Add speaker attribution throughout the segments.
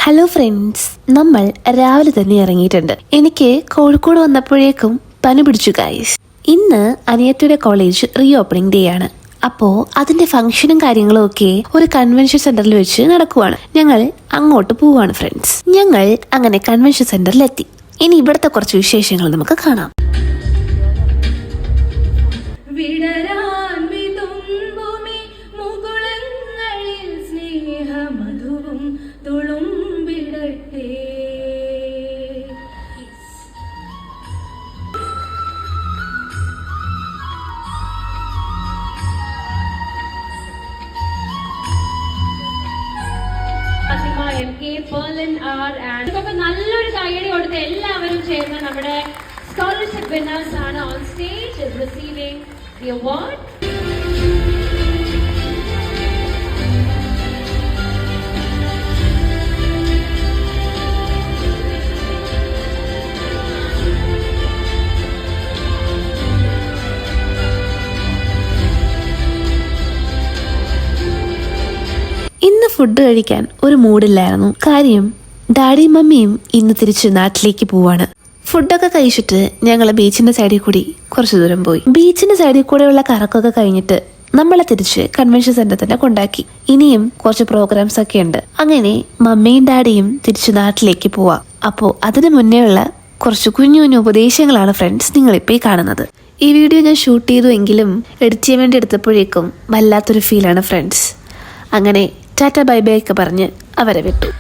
Speaker 1: Hello friends, നമ്മൾ രാവിലെ തന്നെ ഇറങ്ങിയിട്ടുണ്ട്. എനിക്ക് കോഴിക്കോട് വന്നപ്പോഴേക്കും പനി പിടിച്ചു ഗൈസ്. ഇന്ന് അനിയത്തിയുടെ കോളേജ് റീ ഓപ്പണിംഗ് ഡേ ആണ്. അപ്പോ അതിന്റെ ഫംഗ്ഷനും കാര്യങ്ങളും ഒക്കെ ഒരു കൺവെൻഷൻ സെന്ററിൽ വെച്ച് നടക്കുവാണ്. ഞങ്ങൾ അങ്ങോട്ട് പോവാണ് ഫ്രണ്ട്സ്. ഞങ്ങൾ അങ്ങനെ കൺവെൻഷൻ സെന്ററിലെത്തി. ഇനി ഇവിടുത്തെ കുറച്ച് വിശേഷങ്ങൾ നമുക്ക് കാണാം.
Speaker 2: നല്ലൊരു കൈയടി കൊടുത്ത് എല്ലാവരും ചേർന്ന് നമ്മുടെ സ്കോളർഷിപ്പ് വിന്നേഴ്സ് ആണ് on stage is receiving the award.
Speaker 1: ഇന്ന് ഫുഡ് കഴിക്കാൻ ഒരു മൂഡില്ലായിരുന്നു. കാര്യം ഡാഡിയും മമ്മിയും ഇന്ന് തിരിച്ച് നാട്ടിലേക്ക് പോവാണ്. ഫുഡൊക്കെ കഴിച്ചിട്ട് ഞങ്ങൾ ബീച്ചിന്റെ സൈഡിൽ കൂടി കുറച്ചു ദൂരം പോയി. ബീച്ചിന്റെ സൈഡിൽ കൂടെയുള്ള കറക്കൊക്കെ കഴിഞ്ഞിട്ട് നമ്മളെ തിരിച്ച് കൺവെൻഷൻ സെന്റർ തന്നെ കൊണ്ടാക്കി. ഇനിയും കുറച്ച് പ്രോഗ്രാംസ് ഒക്കെ ഉണ്ട്. അങ്ങനെ മമ്മിയും ഡാഡിയും തിരിച്ച് നാട്ടിലേക്ക് പോവാം. അപ്പോ അതിനു മുന്നേ ഉള്ള കുറച്ച് കുഞ്ഞു കുഞ്ഞു ഉപദേശങ്ങളാണ് ഫ്രണ്ട്സ് നിങ്ങളിപ്പോ ഈ കാണുന്നത്. ഈ വീഡിയോ ഞാൻ ഷൂട്ട് ചെയ്തു എങ്കിലും എഡിറ്റ് ചെയ്യാൻ വേണ്ടി എടുത്തപ്പോഴേക്കും വല്ലാത്തൊരു ഫീലാണ് ഫ്രണ്ട്സ്. അങ്ങനെ ടാറ്റ ബൈ ബൈ ഒക്കെ പറഞ്ഞ് അവരെ വിട്ടു.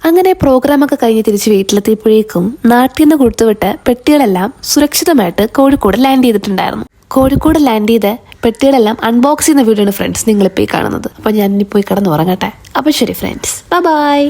Speaker 1: അങ്ങനെ പ്രോഗ്രാമൊക്കെ കഴിഞ്ഞ് തിരിച്ച് വീട്ടിലെത്തിയപ്പോഴേക്കും നാട്ടിൽ നിന്ന് കൊടുത്തുവിട്ട പെട്ടികളെല്ലാം സുരക്ഷിതമായിട്ട് കോഴിക്കോട് ലാൻഡ് ചെയ്തിട്ടുണ്ടായിരുന്നു. കോഴിക്കോട് ലാൻഡ് ചെയ്ത പെട്ടികളെല്ലാം അൺബോക്സ് ചെയ്യുന്ന വീഡിയോ ആണ് ഫ്രണ്ട്സ് നിങ്ങളിപ്പോൾ ഈ കാണുന്നത്. അപ്പോൾ ഞാൻ ഇനി പോയി കിടന്ന് ഉറങ്ങട്ടെ. അപ്പോൾ ശരി ഫ്രണ്ട്സ്, ബൈ ബൈ.